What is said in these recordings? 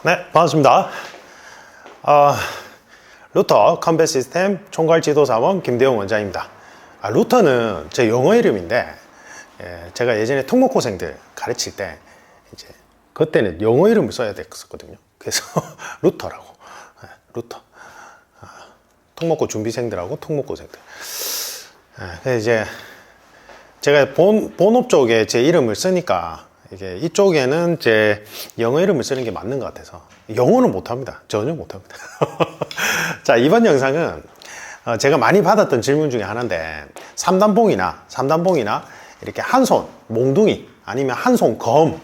네, 반갑습니다. 루터 컴뱃 시스템 총괄 지도사원 김대용 원장입니다. 루터는 제 영어 이름인데, 제가 예전에 특목고생들 가르칠 때, 이제, 그때는 영어 이름을 써야 됐었거든요. 그래서, 루터라고. 루터. 특목고 준비생들하고 특목고생들. 그래서 이제, 제가 본업 쪽에 제 이름을 쓰니까, 이게 이쪽에는 제 영어 이름을 쓰는 게 맞는 것 같아서 영어는 못합니다. 전혀 못합니다. 자, 이번 영상은 제가 많이 받았던 질문 중에 하나인데 삼단봉이나 이렇게 한 손 몽둥이 아니면 한 손 검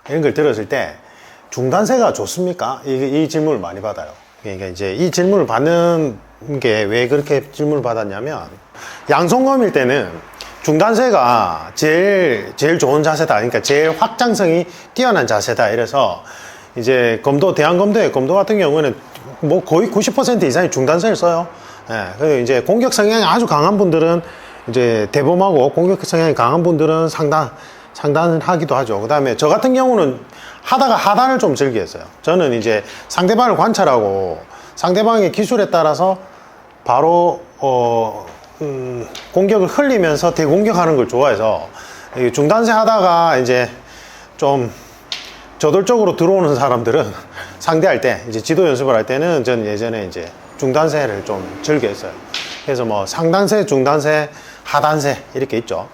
이런 걸 들었을 때 중단세가 좋습니까? 이 질문을 많이 받아요. 그러니까 이제 이 질문을 받는 게 왜 그렇게 질문을 받았냐면 양손검일 때는 중단세가 제일 좋은 자세다. 그러니까 제일 확장성이 뛰어난 자세다. 이래서 이제 대한검도의 검도 같은 경우는 뭐 거의 90% 이상이 중단세를 써요. 그래서 이제 공격 성향이 아주 강한 분들은 이제 대범하고 공격 성향이 강한 분들은 상단을 하기도 하죠. 그 다음에 저 같은 경우는 하다가 하단을 좀 즐겼어요. 저는 이제 상대방을 관찰하고 상대방의 기술에 따라서 바로 공격을 흘리면서 대공격하는 걸 좋아해서 중단세 하다가 이제 좀 저돌적으로 들어오는 사람들은 상대할 때 이제 지도 연습을 할 때는 전 예전에 이제 중단세를 좀 즐겨했어요. 그래서 뭐 상단세, 중단세, 하단세 이렇게 있죠.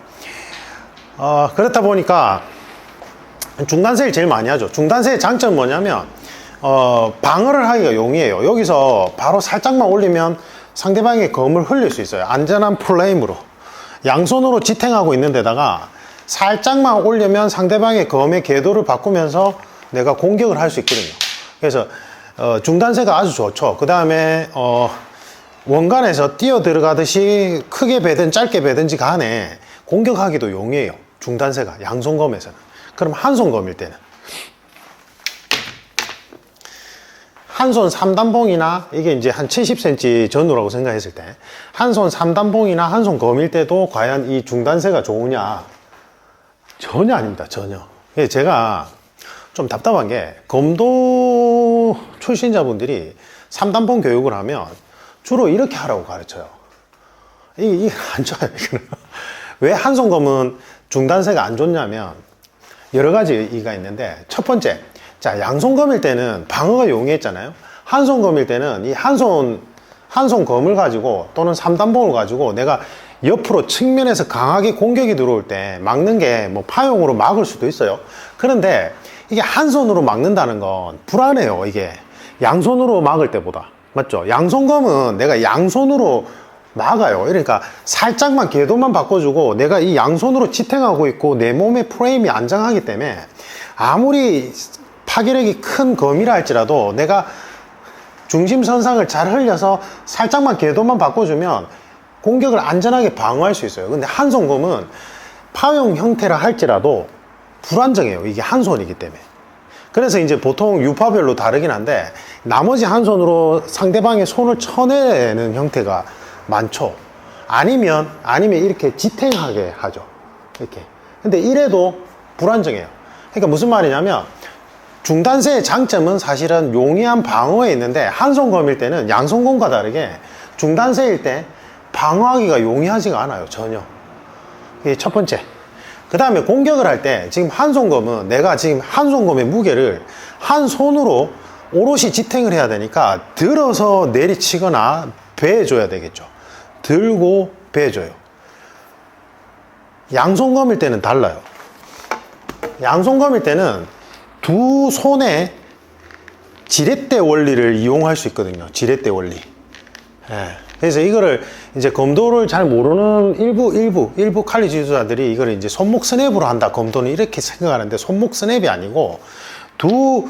그렇다 보니까 중단세를 제일 많이 하죠. 중단세의 장점은 뭐냐면 방어를 하기가 용이해요. 여기서 바로 살짝만 올리면 상대방의 검을 흘릴 수 있어요. 안전한 플레임으로 양손으로 지탱하고 있는 데다가 살짝만 올리면 상대방의 검의 궤도를 바꾸면서 내가 공격을 할 수 있거든요. 그래서 중단세가 아주 좋죠. 그 다음에 원간에서 뛰어 들어가듯이 크게 베든 짧게 베든지 간에 공격하기도 용이해요. 중단세가 양손검에서는. 그럼 한손검일 때는 한 손 3단봉이나 이게 이제 한 70cm 전후라고 생각했을 때 한 손 3단봉이나 한 손 검일 때도 과연 이 중단세가 좋으냐? 전혀 아닙니다. 전혀. 제가 좀 답답한 게 검도 출신자분들이 3단봉 교육을 하면 주로 이렇게 하라고 가르쳐요. 이게 안 좋아요. 왜 한 손 검은 중단세가 안 좋냐면 여러 가지가 있는데 첫 번째, 자, 양손검일 때는 방어가 용이했잖아요. 한손검일 때는 이 한 손 검을 가지고 또는 3단봉을 가지고 내가 옆으로 측면에서 강하게 공격이 들어올 때 막는 게 뭐 파용으로 막을 수도 있어요. 그런데 이게 한 손으로 막는다는 건 불안해요. 이게 양손으로 막을 때보다. 맞죠? 양손검은 내가 양손으로 막아요. 그러니까 살짝만 궤도만 바꿔주고 내가 이 양손으로 지탱하고 있고 내 몸의 프레임이 안정하기 때문에 아무리 파괴력이 큰 검이라 할지라도 내가 중심선상을 잘 흘려서 살짝만 궤도만 바꿔주면 공격을 안전하게 방어할 수 있어요. 근데 한 손검은 파용 형태라 할지라도 불안정해요. 이게 한 손이기 때문에. 그래서 이제 보통 유파별로 다르긴 한데 나머지 한 손으로 상대방의 손을 쳐내는 형태가 많죠. 아니면 이렇게 지탱하게 하죠. 이렇게. 근데 이래도 불안정해요. 그러니까 무슨 말이냐면 중단세의 장점은 사실은 용이한 방어에 있는데 한손검일 때는 양손검과 다르게 중단세일 때 방어하기가 용이하지가 않아요. 전혀. 이게 첫 번째. 그 다음에 공격을 할 때 지금 한손검은 내가 지금 한손검의 무게를 한 손으로 오롯이 지탱을 해야 되니까 들어서 내리치거나 베어줘야 되겠죠. 들고 베어줘요. 양손검일 때는 달라요. 양손검일 때는 두 손의 지렛대 원리를 이용할 수 있거든요. 지렛대 원리. 그래서 이거를 이제 검도를 잘 모르는 일부 칼리 지도자들이 이거를 이제 손목 스냅으로 한다. 검도는 이렇게 생각하는데 손목 스냅이 아니고 두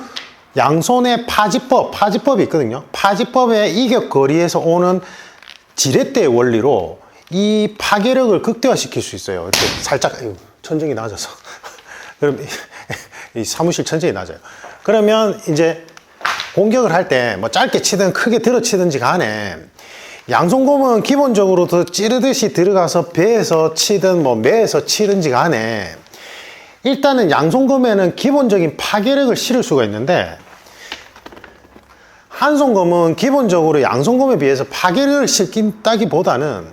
양손의 파지법이 있거든요. 파지법의 이격거리에서 오는 지렛대 원리로 이 파괴력을 극대화시킬 수 있어요. 이렇게 살짝 천정이 낮아서. 그럼 이 사무실 천천히 낮아요. 그러면 이제 공격을 할 때 뭐 짧게 치든 크게 들어치든지 간에 양손검은 기본적으로 더 찌르듯이 들어가서 배에서 치든 뭐 매에서 치든지 간에 일단은 양손검에는 기본적인 파괴력을 실을 수가 있는데, 한손검은 기본적으로 양손검에 비해서 파괴력을 실긴다기보다는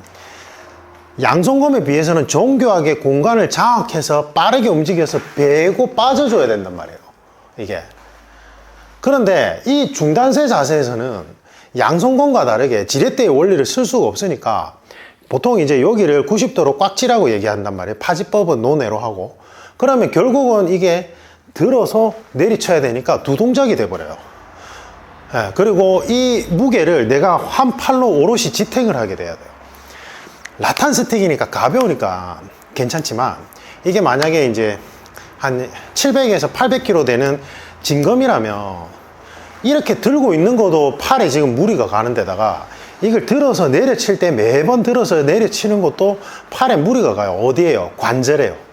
양손검에 비해서는 정교하게 공간을 장악해서 빠르게 움직여서 베고 빠져줘야 된단 말이에요, 이게. 그런데 이 중단세 자세에서는 양손검과 다르게 지렛대의 원리를 쓸 수가 없으니까 보통 이제 여기를 90도로 꽉 찌라고 얘기한단 말이에요. 파지법은 노내로 하고. 그러면 결국은 이게 들어서 내리쳐야 되니까 두 동작이 돼버려요. 예, 그리고 이 무게를 내가 한 팔로 오롯이 지탱을 하게 돼야 돼요. 라탄 스틱이니까 가벼우니까 괜찮지만, 이게 만약에 이제 한 700에서 800kg 되는 진검이라면 이렇게 들고 있는 것도 팔에 지금 무리가 가는 데다가 이걸 들어서 내려칠 때 매번 들어서 내려치는 것도 팔에 무리가 가요. 어디에요? 관절에요.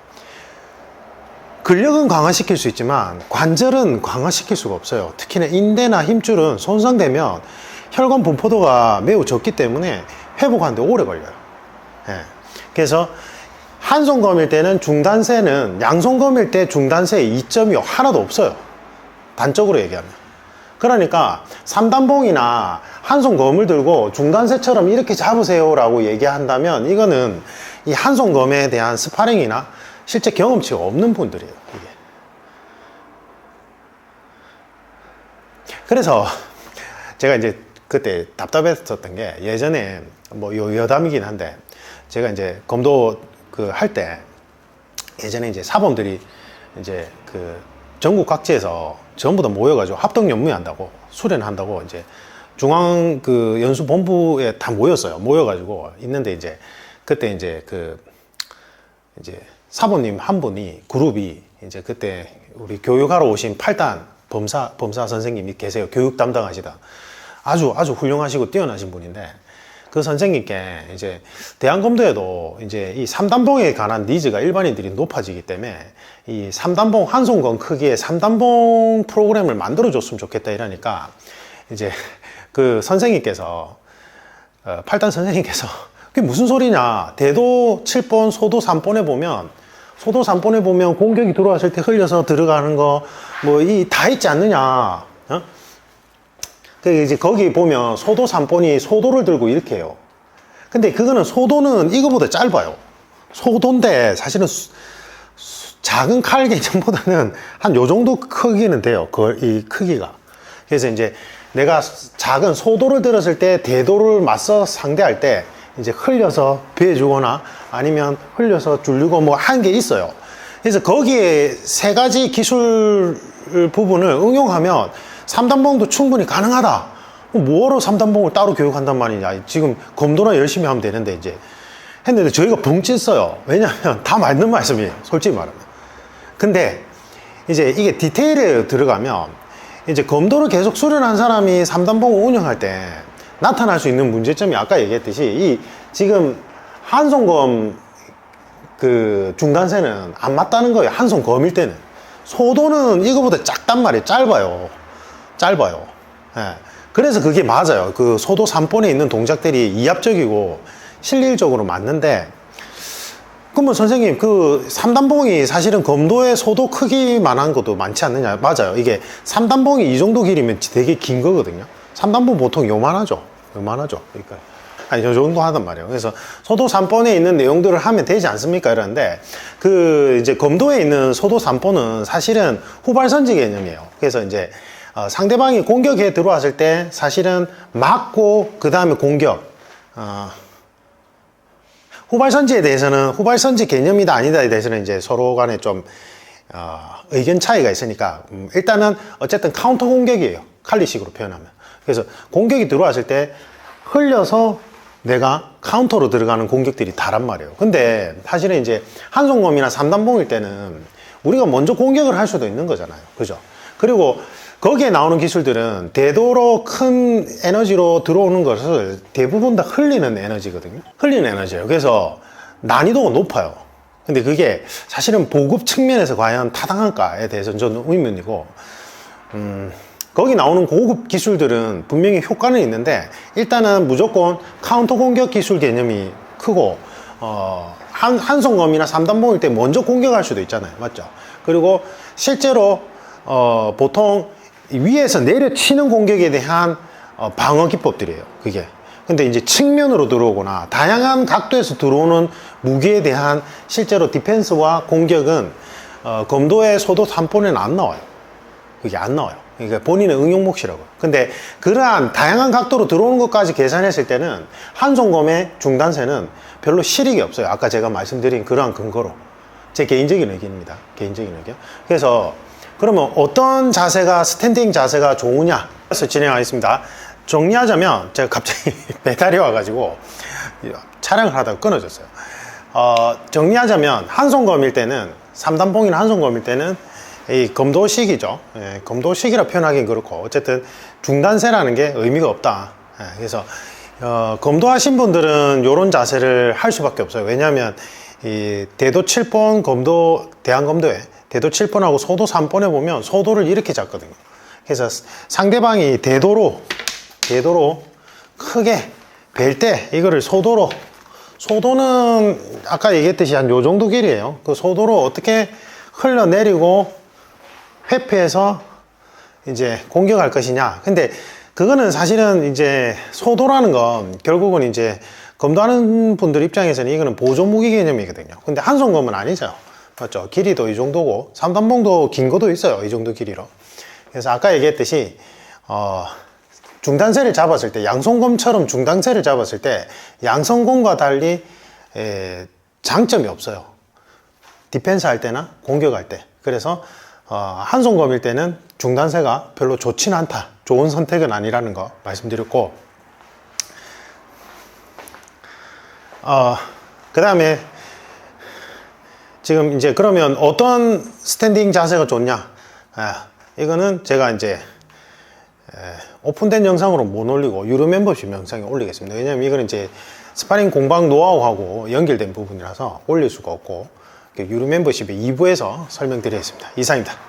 근력은 강화시킬 수 있지만 관절은 강화시킬 수가 없어요. 특히나 인대나 힘줄은 손상되면 혈관 분포도가 매우 적기 때문에 회복하는데 오래 걸려요. 예. 그래서 한 손 검일 때는 중단세는 양손 검일 때 중단세 이점이 하나도 없어요. 단적으로 얘기하면. 그러니까 3단봉이나 한 손 검을 들고 중단세처럼 이렇게 잡으세요 라고 얘기한다면 이거는 이 한 손 검에 대한 스파링이나 실제 경험치가 없는 분들이에요, 이게. 그래서 제가 이제 그때 답답했었던 게, 예전에 뭐 여담이긴 한데, 제가 이제 검도 그 할 때 예전에 이제 사범들이 이제 그 전국 각지에서 전부 다 모여가지고 합동 연무한다고, 수련한다고 이제 중앙 그 연수본부에 다 모였어요. 모여가지고 있는데, 이제 그때 이제 그 이제 사모님 한 분이, 그룹이 이제 그때 우리 교육하러 오신 8단 범사 선생님이 계세요. 교육 담당하시다. 아주 훌륭하시고 뛰어나신 분인데, 그 선생님께 이제 대한검도에도 이제 이 3단봉에 관한 니즈가 일반인들이 높아지기 때문에 이 3단봉 한 손검 크기의 3단봉 프로그램을 만들어 줬으면 좋겠다 이러니까, 이제 그 선생님께서 8단 선생님께서 그게 무슨 소리냐, 대도 7번 소도 3번에 보면 공격이 들어왔을 때 흘려서 들어가는 거 뭐 이 다 있지 않느냐, 어? 그 이제 거기 보면 소도 3번이 소도를 들고 이렇게 해요. 근데 그거는 소도는 이거보다 짧아요. 소도인데 사실은 작은 칼 개념보다는 한 요 정도 크기는 돼요, 이 크기가. 그래서 이제 내가 작은 소도를 들었을 때 대도를 맞서 상대할 때 이제 흘려서 베어주거나 아니면 흘려서 줄리고 뭐 한 게 있어요. 그래서 거기에 세 가지 기술 부분을 응용하면 3단봉도 충분히 가능하다. 뭐하러 3단봉을 따로 교육한단 말이냐. 지금 검도나 열심히 하면 되는데, 이제 했는데 저희가 붕 찢어요. 왜냐하면 다 맞는 말씀이에요, 솔직히 말하면. 근데 이제 이게 디테일에 들어가면, 이제 검도를 계속 수련한 사람이 3단봉을 운영할 때 나타날 수 있는 문제점이, 아까 얘기했듯이 이 지금 한손검 그 중단세는 안 맞다는 거예요. 한손 검일 때는. 소도는 이거보다 작단 말이에요. 짧아요. 예. 그래서 그게 맞아요. 그 소도 3번에 있는 동작들이 이합적이고 실질적으로 맞는데, 그러면 선생님 그 3단봉이 사실은 검도의 소도 크기만한 것도 많지 않느냐. 맞아요. 이게 3단봉이 이 정도 길이면 되게 긴 거거든요. 3단봉 보통 요만하죠. 그러니까 아니 저 정도 하단 말이에요. 그래서 소도 3번에 있는 내용들을 하면 되지 않습니까? 이러는데, 그 이제 검도에 있는 소도 3번은 사실은 후발선지 개념이에요. 그래서 이제 상대방이 공격에 들어왔을 때 사실은 막고 그 다음에 공격. 후발선지에 대해서는, 후발선지 개념이다 아니다에 대해서는 이제 서로 간에 좀 의견 차이가 있으니까, 일단은 어쨌든 카운터 공격이에요, 칼리식으로 표현하면. 그래서 공격이 들어왔을 때 흘려서 내가 카운터로 들어가는 공격들이 다란 말이에요. 근데 사실은 이제 한손검이나 3단봉일 때는 우리가 먼저 공격을 할 수도 있는 거잖아요, 그죠? 그리고 거기에 나오는 기술들은 대도로 큰 에너지로 들어오는 것을 대부분 다 흘리는 에너지거든요. 흘리는 에너지예요. 그래서 난이도가 높아요. 근데 그게 사실은 보급 측면에서 과연 타당할까에 대해서는 저는 의문이고, 거기 나오는 고급 기술들은 분명히 효과는 있는데, 일단은 무조건 카운터 공격 기술 개념이 크고, 한손검이나 3단봉일 때 먼저 공격할 수도 있잖아요. 맞죠? 그리고 실제로 보통 위에서 내려치는 공격에 대한 방어 기법들이에요. 그게. 근데 이제 측면으로 들어오거나 다양한 각도에서 들어오는 무기에 대한 실제로 디펜스와 공격은 검도의 소도 3본에는 안 나와요. 그게 안 나와요. 그러니까 본인의 응용 몫이라고요. 근데 그러한 다양한 각도로 들어오는 것까지 계산했을 때는 한손검의 중단세는 별로 실익이 없어요. 아까 제가 말씀드린 그러한 근거로. 제 개인적인 의견입니다. 개인적인 의견. 그래서 그러면 어떤 자세가, 스탠딩 자세가 좋으냐? 그래서 진행하겠습니다. 정리하자면 제가 갑자기 배달이 와가지고 촬영을 하다가 끊어졌어요. 정리하자면 한손검일 때는 3단봉이나 한손검일 때는 이 검도식이죠. 예, 검도식이라 표현하기는 그렇고 어쨌든 중단세라는 게 의미가 없다. 예, 그래서 검도하신 분들은 이런 자세를 할 수밖에 없어요. 왜냐하면 이 대도 7번 검도, 대한검도에 대도 7번하고 소도 3번에 보면 소도를 이렇게 잡거든요. 그래서 상대방이 대도로 크게 벨 때 이거를 소도는 아까 얘기했듯이 한 요 정도 길이에요. 그 소도로 어떻게 흘러내리고 회피해서 이제 공격할 것이냐. 근데 그거는 사실은 이제 소도라는 건 결국은 이제 검도하는 분들 입장에서는 이거는 보조무기 개념이거든요. 근데 한손검은 아니죠. 맞죠? 길이도 이 정도고 3단봉도 긴 것도 있어요. 이 정도 길이로. 그래서 아까 얘기했듯이 중단세를 잡았을 때 양손검처럼 중단세를 잡았을 때 양손검과 달리 장점이 없어요. 디펜스 할 때나 공격할 때. 그래서 한손검일 때는 중단세가 별로 좋지는 않다. 좋은 선택은 아니라는 거 말씀드렸고, 그 다음에 지금 이제 그러면 어떤 스탠딩 자세가 좋냐? 이거는 제가 이제 오픈된 영상으로 못 올리고 유료 멤버십 영상에 올리겠습니다. 왜냐면 이거는 이제 스파링 공방 노하우하고 연결된 부분이라서 올릴 수가 없고 유료 멤버십의 2부에서 설명드리겠습니다. 이상입니다.